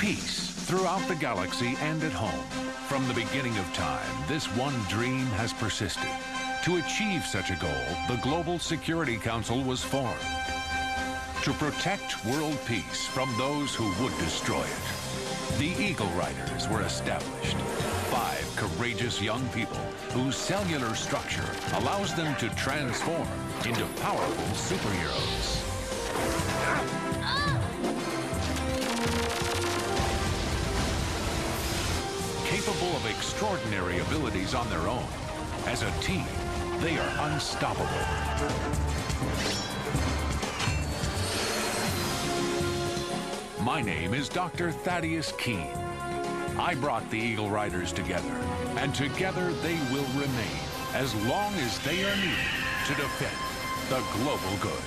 Peace throughout the galaxy and at home. From the beginning of time, this one dream has persisted. To achieve such a goal, the Global Security Council was formed to protect world peace from those who would destroy it. The Eagle Riders were established. 5 courageous young people whose cellular structure allows them to transform into powerful superheroes. Capable of extraordinary abilities on their own, as a team, they are unstoppable. My name is Dr. Thaddeus Keene. I brought the Eagle Riders together, and together they will remain as long as they are needed to defend the global good.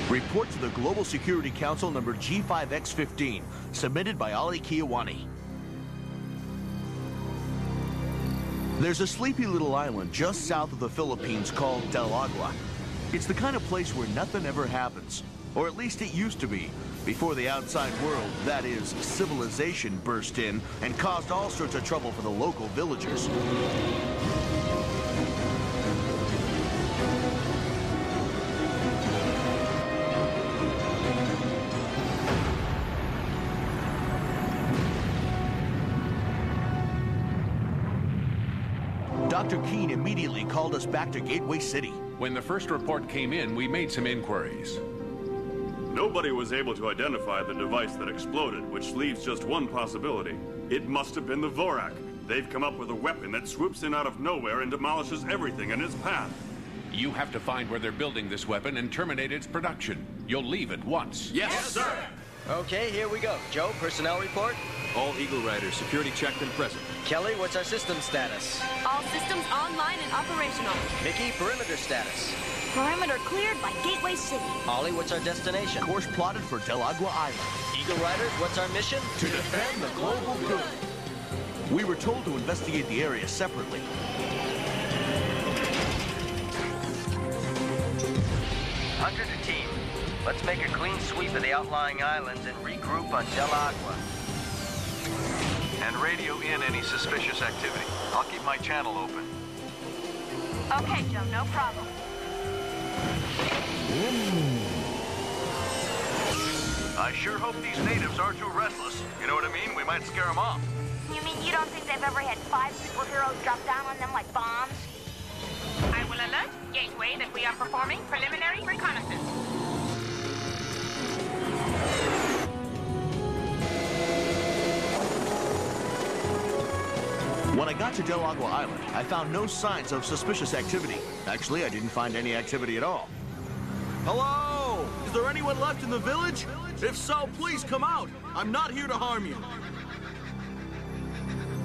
Report to the Global Security Council number G5X15, submitted by Ali Kiawani. There's a sleepy little island just south of the Philippines called Del Agua. It's the kind of place where nothing ever happens, or at least it used to be, before the outside world, that is, civilization, burst in and caused all sorts of trouble for the local villagers. Dr. Keene immediately called us back to Gateway City. When the first report came in, we made some inquiries. Nobody was able to identify the device that exploded, which leaves just one possibility. It must have been the Vorak. They've come up with a weapon that swoops in out of nowhere and demolishes everything in its path. You have to find where they're building this weapon and terminate its production. You'll leave at once. Yes, sir! Okay, here we go. Joe, personnel report? All Eagle Riders, security checked and present. Kelly, what's our system status? All systems online and operational. Mickey, perimeter status. Perimeter cleared by Gateway City. Ollie, what's our destination? Course plotted for Del Agua Island. Eagle Riders, what's our mission? To defend the global good. We were told to investigate the area separately. Hunter to team. Let's make a clean sweep of the outlying islands and regroup on Del Agua. And radio in any suspicious activity. I'll keep my channel open. Okay, Joe, no problem. I sure hope these natives aren't too restless. You know what I mean? We might scare them off. You mean you don't think they've ever had 5 superheroes drop down on them like bombs? I will alert Gateway that we are performing preliminary reconnaissance. When I got to Del Agua Island, I found no signs of suspicious activity. Actually, I didn't find any activity at all. Hello? Is there anyone left in the village? If so, please come out. I'm not here to harm you.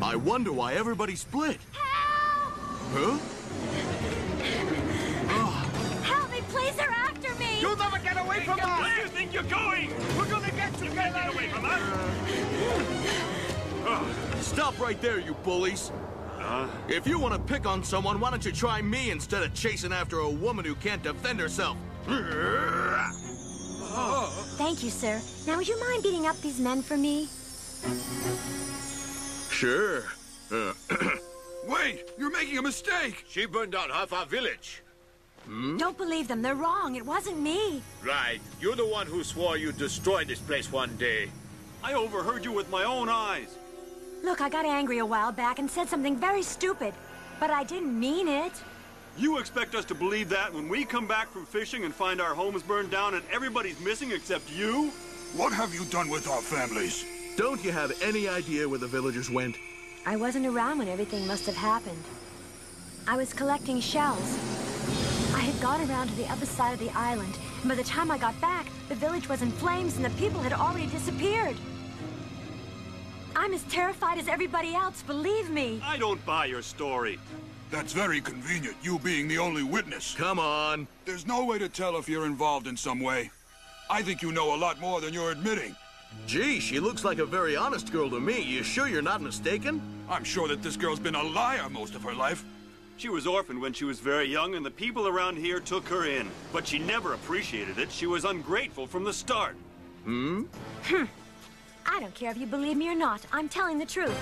I wonder why everybody split. Help! Huh? Help me, please, they're after me! You'll never get away from us! Where do you think you're going? We're gonna get you! Get away from us! Stop right there, you bullies. If you want to pick on someone, why don't you try me instead of chasing after a woman who can't defend herself? Thank you, sir. Now, would you mind beating up these men for me? Sure. Wait! You're making a mistake! She burned down half our village. Don't believe them. They're wrong. It wasn't me. Right. You're the one who swore you'd destroy this place one day. I overheard you with my own eyes. Look, I got angry a while back and said something very stupid. But I didn't mean it. You expect us to believe that when we come back from fishing and find our homes burned down and everybody's missing except you? What have you done with our families? Don't you have any idea where the villagers went? I wasn't around when everything must have happened. I was collecting shells. I had gone around to the other side of the island, and by the time I got back, the village was in flames and the people had already disappeared. I'm as terrified as everybody else, believe me. I don't buy your story. That's very convenient, you being the only witness. Come on. There's no way to tell if you're involved in some way. I think you know a lot more than you're admitting. Gee, she looks like a very honest girl to me. You sure you're not mistaken? I'm sure that this girl's been a liar most of her life. She was orphaned when she was very young, and the people around here took her in. But she never appreciated it. She was ungrateful from the start. I don't care if you believe me or not. I'm telling the truth.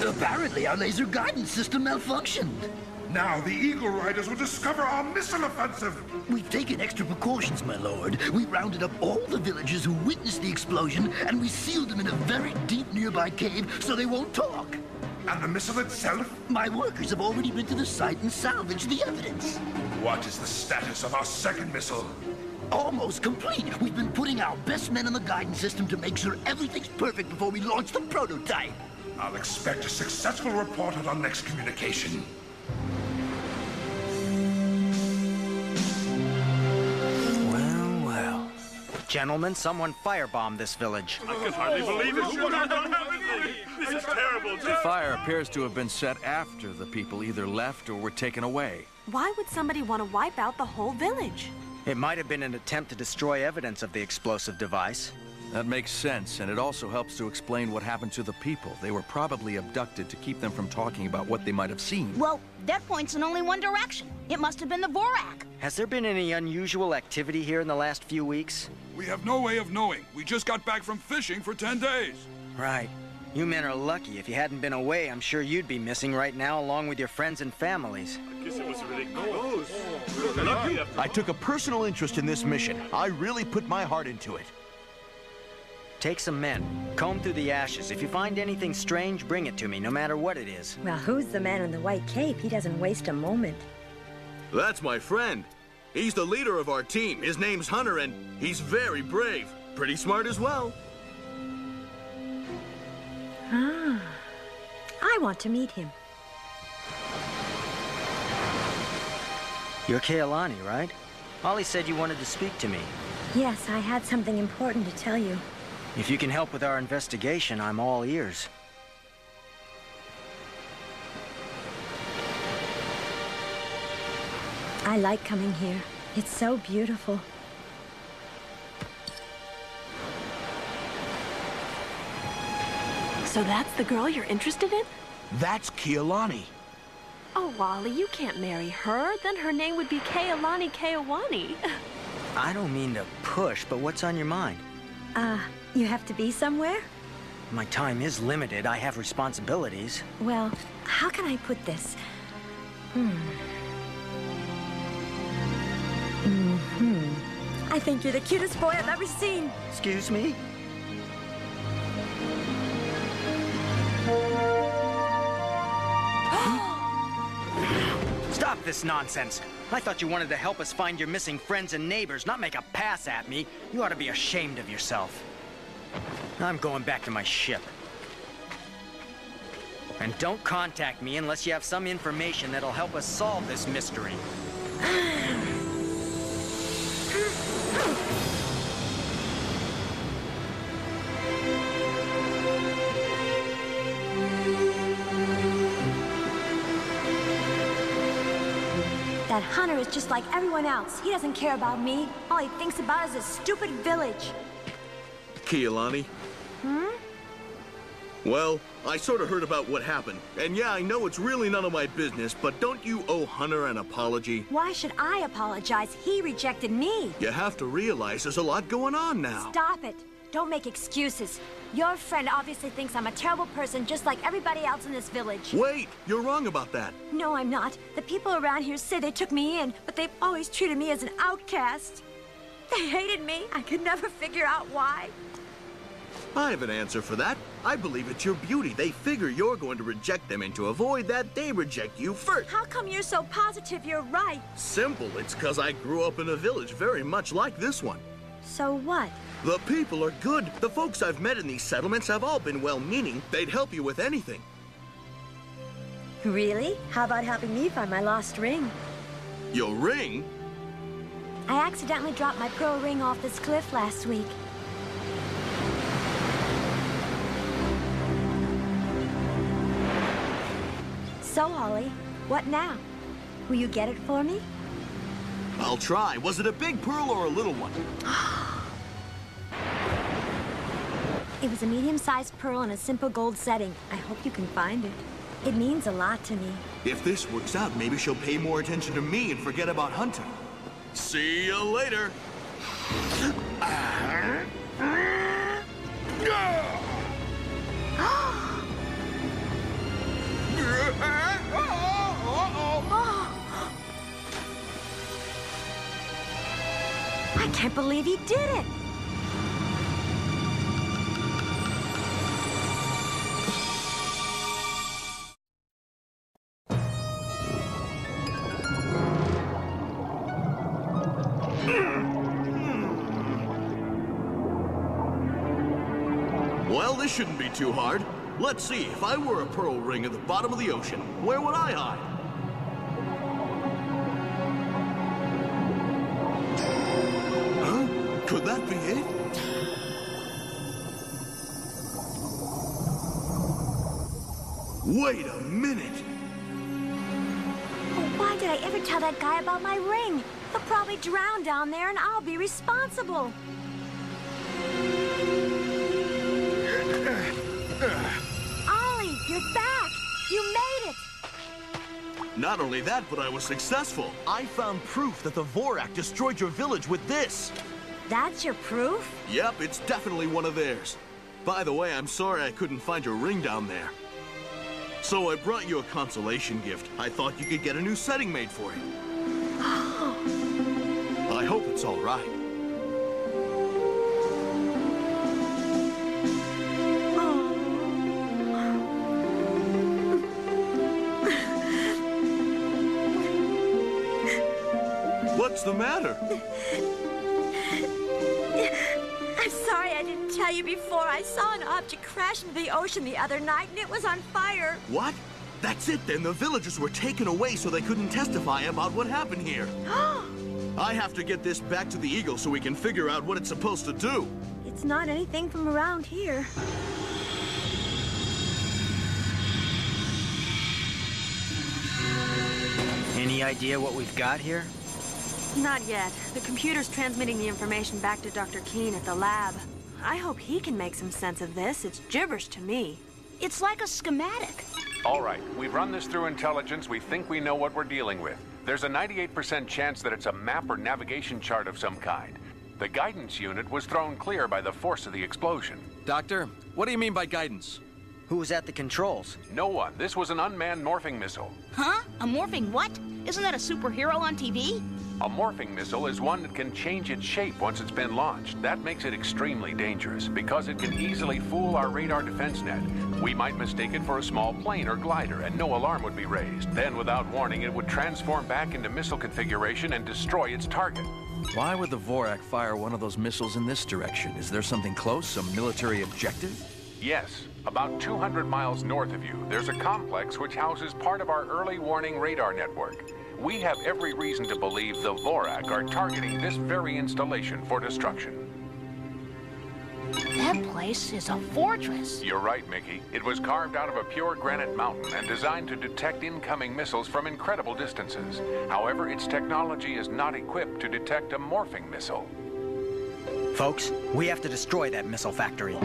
Apparently, our laser guidance system malfunctioned. Now the Eagle Riders will discover our missile offensive. We've taken extra precautions, my lord. We rounded up all the villagers who witnessed the explosion, and we sealed them in a very deep nearby cave so they won't talk. And the missile itself? My workers have already been to the site and salvaged the evidence. What is the status of our second missile? Almost complete. We've been putting our best men in the guidance system to make sure everything's perfect before we launch the prototype. I'll expect a successful report at our next communication. Well. Gentlemen, someone firebombed this village. I can hardly believe it. This is terrible. The fire appears to have been set after the people either left or were taken away. Why would somebody want to wipe out the whole village? It might have been an attempt to destroy evidence of the explosive device. That makes sense, and it also helps to explain what happened to the people. They were probably abducted to keep them from talking about what they might have seen. Well, that points in only one direction. It must have been the Vorak. Has there been any unusual activity here in the last few weeks? We have no way of knowing. We just got back from fishing for 10 days. Right. You men are lucky. If you hadn't been away, I'm sure you'd be missing right now along with your friends and families. I guess it was really close. I took a personal interest in this mission. I really put my heart into it. Take some men. Comb through the ashes. If you find anything strange, bring it to me, no matter what it is. Well, who's the man in the white cape? He doesn't waste a moment. That's my friend. He's the leader of our team. His name's Hunter, and he's very brave. Pretty smart as well. Ah. I want to meet him. You're Kealani, right? Ollie said you wanted to speak to me. Yes, I had something important to tell you. If you can help with our investigation, I'm all ears. I like coming here. It's so beautiful. So that's the girl you're interested in? That's Kealani. Oh, Wally, you can't marry her. Then her name would be Kealani Keawani. I don't mean to push, but what's on your mind? You have to be somewhere? My time is limited. I have responsibilities. Well, how can I put this? I think you're the cutest boy I've ever seen. Excuse me? Stop this nonsense. I thought you wanted to help us find your missing friends and neighbors, not make a pass at me. You ought to be ashamed of yourself. I'm going back to my ship. And don't contact me unless you have some information that'll help us solve this mystery. That Hunter is just like everyone else. He doesn't care about me. All he thinks about is his stupid village. Kealani? Well, I sort of heard about what happened. And yeah, I know it's really none of my business, but don't you owe Hunter an apology? Why should I apologize? He rejected me. You have to realize there's a lot going on now. Stop it. Don't make excuses. Your friend obviously thinks I'm a terrible person just like everybody else in this village. Wait, you're wrong about that. No, I'm not. The people around here say they took me in, but they've always treated me as an outcast. They hated me. I could never figure out why. I have an answer for that. I believe it's your beauty. They figure you're going to reject them, and to avoid that, they reject you first. How come you're so positive you're right? Simple. It's because I grew up in a village very much like this one. So what? The people are good. The folks I've met in these settlements have all been well-meaning. They'd help you with anything. Really? How about helping me find my lost ring? Your ring? I accidentally dropped my pearl ring off this cliff last week. So, Holly, what now? Will you get it for me? I'll try. Was it a big pearl or a little one? It was a medium-sized pearl in a simple gold setting. I hope you can find it. It means a lot to me. If this works out, maybe she'll pay more attention to me and forget about Hunter. See you later. I can't believe he did it! Well, this shouldn't be too hard. Let's see, if I were a pearl ring at the bottom of the ocean, where would I hide? Huh? Could that be it? Wait a minute! Oh, why did I ever tell that guy about my ring? He'll probably drown down there and I'll be responsible. Ollie, you're back! You made it! Not only that, but I was successful. I found proof that the Vorak destroyed your village with this. That's your proof? Yep, it's definitely one of theirs. By the way, I'm sorry I couldn't find your ring down there. So I brought you a consolation gift. I thought you could get a new setting made for it. I hope it's all right. What's the matter? I'm sorry I didn't tell you before. I saw an object crash into the ocean the other night and it was on fire. What? That's it then. The villagers were taken away so they couldn't testify about what happened here. I have to get this back to the Eagle so we can figure out what it's supposed to do. It's not anything from around here. Any idea what we've got here? Not yet. The computer's transmitting the information back to Dr. Keene at the lab. I hope he can make some sense of this. It's gibberish to me. It's like a schematic. All right, we've run this through intelligence. We think we know what we're dealing with. There's a 98% chance that it's a map or navigation chart of some kind. The guidance unit was thrown clear by the force of the explosion. Doctor, what do you mean by guidance? Who was at the controls? No one. This was an unmanned morphing missile. Huh? A morphing what? Isn't that a superhero on TV? A morphing missile is one that can change its shape once it's been launched. That makes it extremely dangerous because it can easily fool our radar defense net. We might mistake it for a small plane or glider and no alarm would be raised. Then without warning, it would transform back into missile configuration and destroy its target. Why would the Vorak fire one of those missiles in this direction? Is there something close, some military objective? Yes. About 200 miles north of you, there's a complex which houses part of our early warning radar network. We have every reason to believe the Vorak are targeting this very installation for destruction. That place is a fortress. You're right, Mickey. It was carved out of a pure granite mountain and designed to detect incoming missiles from incredible distances. However, its technology is not equipped to detect a morphing missile. Folks, we have to destroy that missile factory.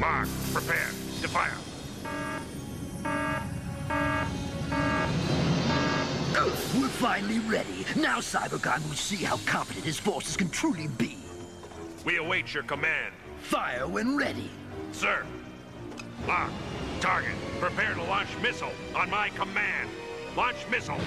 Mark, prepare to fire. We're finally finally ready. Now Cybercon will see how competent his forces can truly be. We await your command. Fire when ready. Sir. Lock. Target. Prepare to launch missile on my command. Launch missile.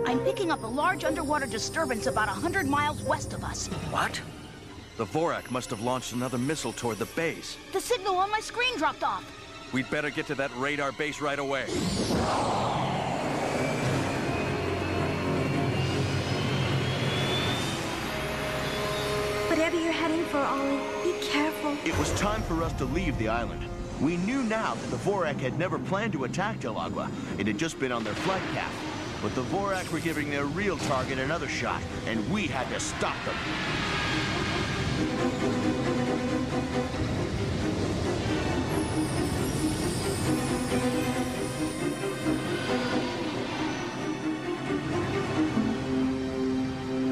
I'm picking up a large underwater disturbance about 100 miles west of us. What? The Vorak must have launched another missile toward the base. The signal on my screen dropped off. We'd better get to that radar base right away. Whatever you're heading for, Ollie, be careful. It was time for us to leave the island. We knew now that the Vorak had never planned to attack Del Agua. It had just been on their flight path. But the Vorak were giving their real target another shot, and we had to stop them.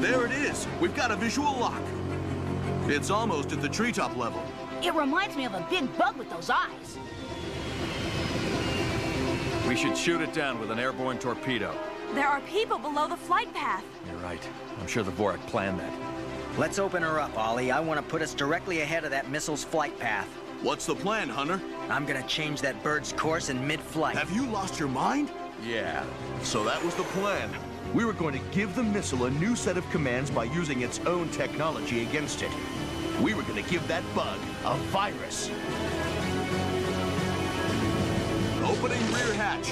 There it is. We've got a visual lock. It's almost at the treetop level. It reminds me of a big bug with those eyes. We should shoot it down with an airborne torpedo. There are people below the flight path. You're right. I'm sure the Vorak planned that. Let's open her up, Ollie. I want to put us directly ahead of that missile's flight path. What's the plan, Hunter? I'm gonna change that bird's course in mid-flight. Have you lost your mind? Yeah. So that was the plan. We were going to give the missile a new set of commands by using its own technology against it. We were going to give that bug a virus. Opening rear hatch.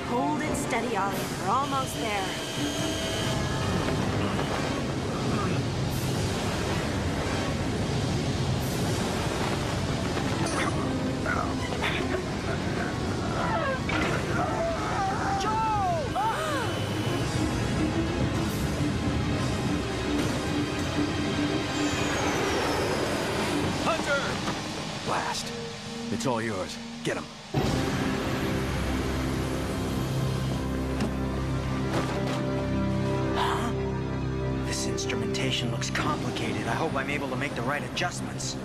Hold it steady, Ollie. We're almost there. Blast. It's all yours. Get him. Huh? This instrumentation looks complicated. I hope I'm able to make the right adjustments.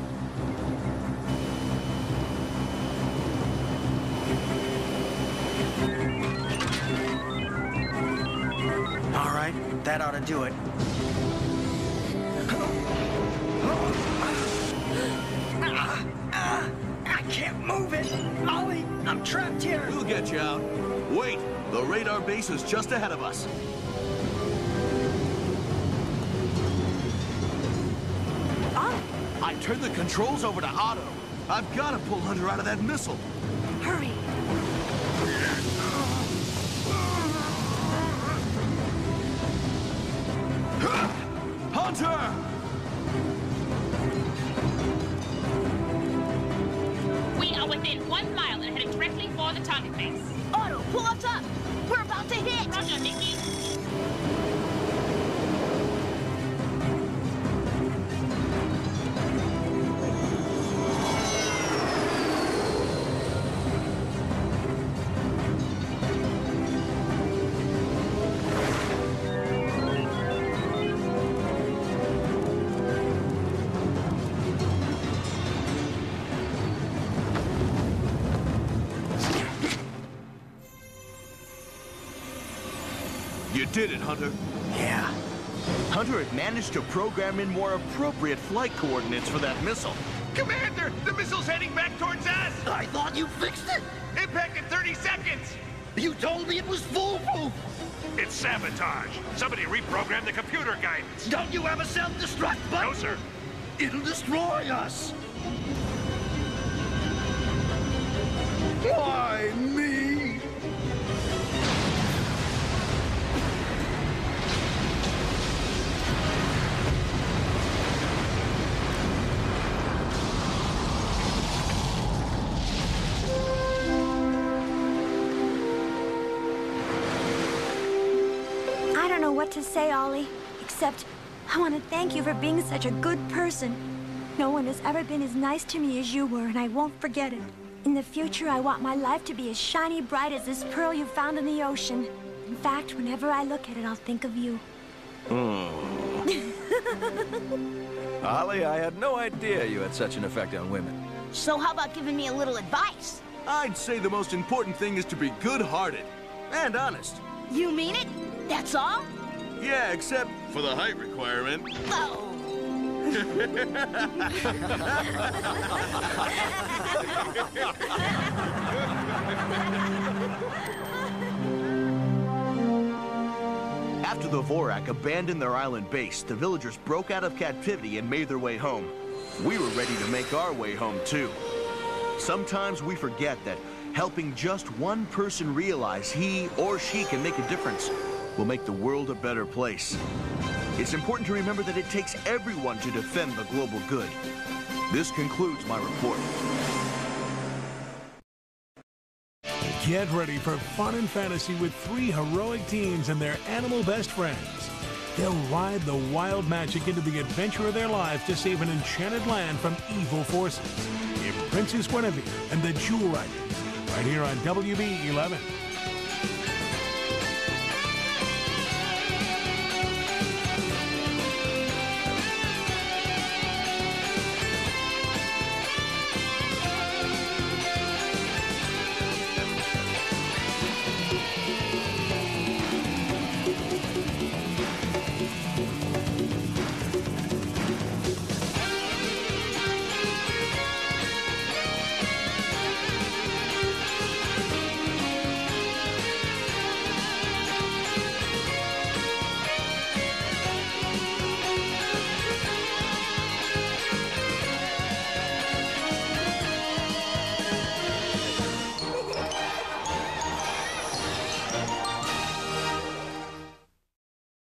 All right, that ought to do it. I can't move it! Ollie, I'm trapped here! We'll get you out. Wait, the radar base is just ahead of us. Ollie! I turned the controls over to Otto. I've got to pull Hunter out of that missile. Hurry! Hunter! We are within 1 mile and headed directly for the target base. Otto, pull us up! We're about to hit! Roger, Nikki. You did it, Hunter. Yeah. Hunter had managed to program in more appropriate flight coordinates for that missile. Commander, the missile's heading back towards us! I thought you fixed it! Impact in 30 seconds! You told me it was foolproof! It's sabotage. Somebody reprogrammed the computer guidance. Don't you have a self-destruct button? No, sir. It'll destroy us! Why me? I don't know what to say, Ollie, except I want to thank you for being such a good person. No one has ever been as nice to me as you were, and I won't forget it. In the future, I want my life to be as shiny bright as this pearl you found in the ocean. In fact, whenever I look at it, I'll think of you. Holly, I had no idea you had such an effect on women. So how about giving me a little advice? I'd say the most important thing is to be good-hearted and honest. You mean it? That's all? Yeah, except for the height requirement. Oh. After the Vorak abandoned their island base, the villagers broke out of captivity and made their way home. We were ready to make our way home, too. Sometimes we forget that helping just one person realize he or she can make a difference will make the world a better place. It's important to remember that it takes everyone to defend the global good. This concludes my report. Get ready for fun and fantasy with 3 heroic teens and their animal best friends. They'll ride the wild magic into the adventure of their lives to save an enchanted land from evil forces. In Princess Guinevere and the Jewel Riders, right here on WB11.